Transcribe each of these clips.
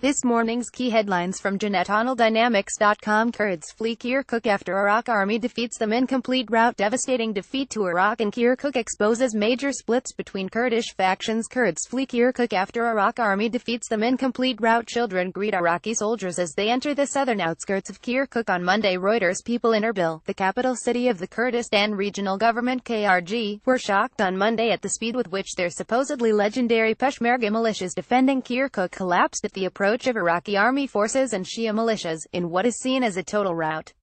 This morning's key headlines from JanetOnaldynamics.com. Kurds flee Kirkuk after Iraq army defeats them. Incomplete rout. Devastating defeat to Iraq and Kirkuk exposes major splits between Kurdish factions. Kurds flee Kirkuk after Iraq army defeats them. Incomplete rout. Children greet Iraqi soldiers as they enter the southern outskirts of Kirkuk on Monday. Reuters. People in Erbil, the capital city of the Kurdistan Regional Government (KRG), were shocked on Monday at the speed with which their supposedly legendary Peshmerga militias defending Kirkuk collapsed at the approach of Iraqi army forces and Shia militias, in what is seen as a total rout.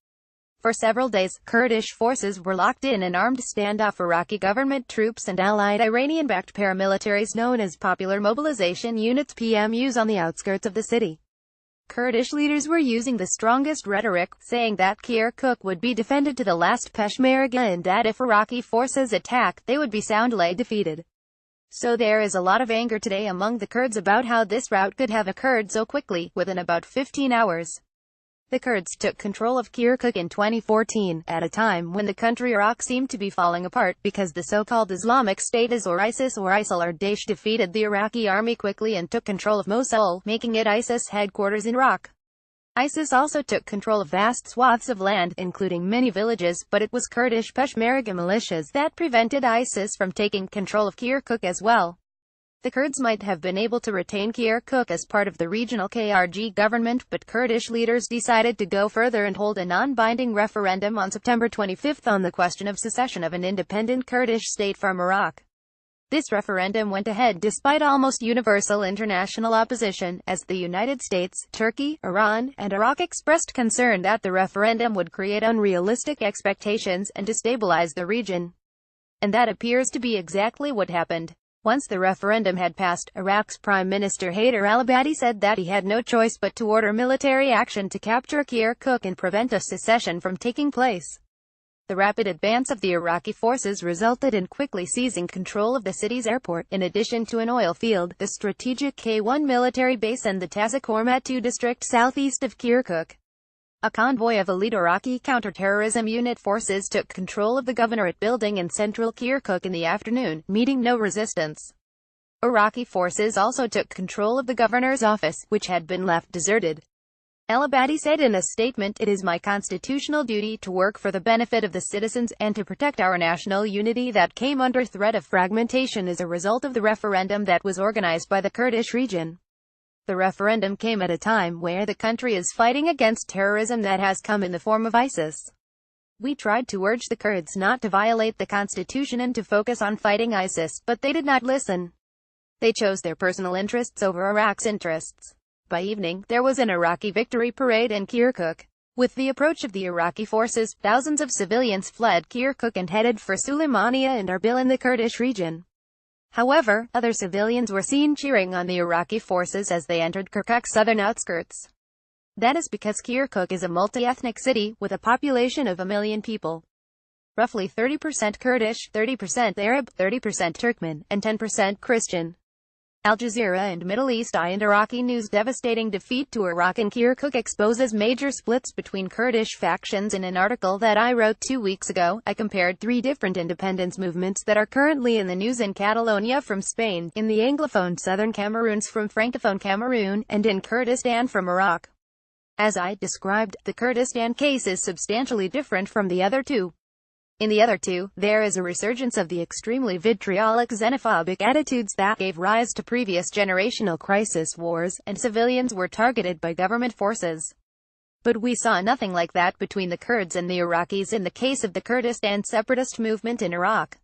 For several days, Kurdish forces were locked in an armed standoff. Iraqi government troops and allied Iranian-backed paramilitaries known as Popular Mobilization Units (PMUs) on the outskirts of the city. Kurdish leaders were using the strongest rhetoric, saying that Kirkuk would be defended to the last Peshmerga and that if Iraqi forces attack, they would be soundly defeated. So there is a lot of anger today among the Kurds about how this rout could have occurred so quickly, within about 15 hours. The Kurds took control of Kirkuk in 2014, at a time when the country Iraq seemed to be falling apart, because the so-called Islamic State or ISIS or ISIL or Daesh defeated the Iraqi army quickly and took control of Mosul, making it ISIS headquarters in Iraq. ISIS also took control of vast swaths of land, including many villages, but it was Kurdish Peshmerga militias that prevented ISIS from taking control of Kirkuk as well. The Kurds might have been able to retain Kirkuk as part of the regional KRG government, but Kurdish leaders decided to go further and hold a non-binding referendum on September 25 on the question of secession of an independent Kurdish state from Iraq. This referendum went ahead despite almost universal international opposition, as the United States, Turkey, Iran, and Iraq expressed concern that the referendum would create unrealistic expectations and destabilize the region. And that appears to be exactly what happened. Once the referendum had passed, Iraq's Prime Minister al-Abadi said that he had no choice but to order military action to capture Kirkuk and prevent a secession from taking place. The rapid advance of the Iraqi forces resulted in quickly seizing control of the city's airport, in addition to an oil field, the strategic K1 military base and the Tazak-Hormatu district southeast of Kirkuk. A convoy of elite Iraqi counterterrorism unit forces took control of the governorate building in central Kirkuk in the afternoon, meeting no resistance. Iraqi forces also took control of the governor's office, which had been left deserted. Al-Abadi said in a statement, "It is my constitutional duty to work for the benefit of the citizens, and to protect our national unity that came under threat of fragmentation as a result of the referendum that was organized by the Kurdish region." The referendum came at a time where the country is fighting against terrorism that has come in the form of ISIS. "We tried to urge the Kurds not to violate the constitution and to focus on fighting ISIS, but they did not listen. They chose their personal interests over Iraq's interests." By evening, there was an Iraqi victory parade in Kirkuk. With the approach of the Iraqi forces, thousands of civilians fled Kirkuk and headed for Sulaymaniyah and Erbil in the Kurdish region. However, other civilians were seen cheering on the Iraqi forces as they entered Kirkuk's southern outskirts. That is because Kirkuk is a multi-ethnic city, with a population of 1 million people. Roughly 30% Kurdish, 30% Arab, 30% Turkmen, and 10% Christian. Al Jazeera and Middle East Eye and Iraqi News. Devastating defeat to Iraq and Kirkuk exposes major splits between Kurdish factions. In an article that I wrote 2 weeks ago, I compared 3 different independence movements that are currently in the news: in Catalonia from Spain, in the Anglophone southern Cameroons from Francophone Cameroon, and in Kurdistan from Iraq. As I described, the Kurdistan case is substantially different from the other two. In the other two, there is a resurgence of the extremely vitriolic xenophobic attitudes that gave rise to previous generational crisis wars, and civilians were targeted by government forces. But we saw nothing like that between the Kurds and the Iraqis in the case of the Kurdistan separatist movement in Iraq.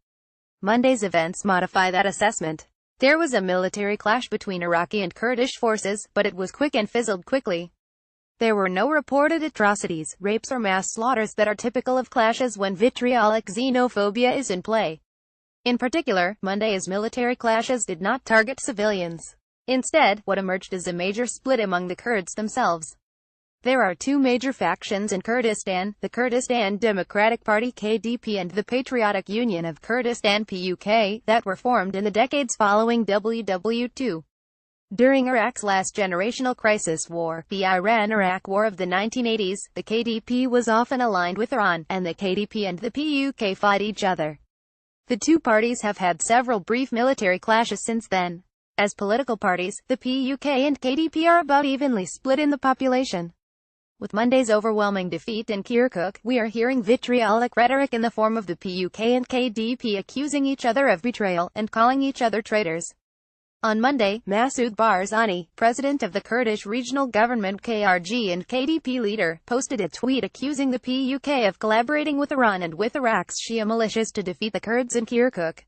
Monday's events modify that assessment. There was a military clash between Iraqi and Kurdish forces, but it was quick and fizzled quickly. There were no reported atrocities, rapes or mass slaughters that are typical of clashes when vitriolic xenophobia is in play. In particular, Monday's military clashes did not target civilians. Instead, what emerged is a major split among the Kurds themselves. There are 2 major factions in Kurdistan, the Kurdistan Democratic Party (KDP) and the Patriotic Union of Kurdistan (PUK), that were formed in the decades following WW2. During Iraq's last generational crisis war, the Iran-Iraq War of the 1980s, the KDP was often aligned with Iran, and the KDP and the PUK fought each other. The two parties have had several brief military clashes since then. As political parties, the PUK and KDP are about evenly split in the population. With Monday's overwhelming defeat in Kirkuk, we are hearing vitriolic rhetoric in the form of the PUK and KDP accusing each other of betrayal, and calling each other traitors. On Monday, Masoud Barzani, president of the Kurdish regional government KRG and KDP leader, posted a tweet accusing the PUK of collaborating with Iran and with Iraq's Shia militias to defeat the Kurds in Kirkuk.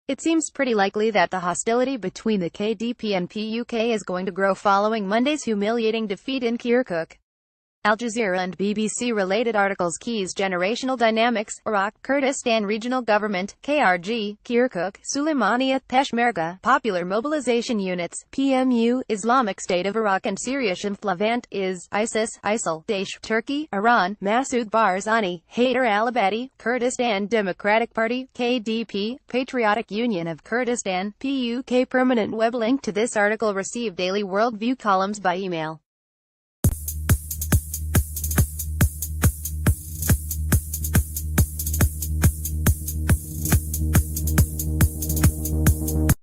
It seems pretty likely that the hostility between the KDP and PUK is going to grow following Monday's humiliating defeat in Kirkuk. Al Jazeera and BBC related articles. Keys: Generational Dynamics, Iraq, Kurdistan Regional Government, KRG, Kirkuk, Sulaymaniyat, Peshmerga, Popular Mobilization Units, PMU, Islamic State of Iraq and Syria, Shamf Levant, ISIS, ISIL, Daesh, Turkey, Iran, Masoud Barzani, Haider al-Abadi, Kurdistan Democratic Party, KDP, Patriotic Union of Kurdistan, PUK. Permanent web link to this article. Receive daily worldview columns by email.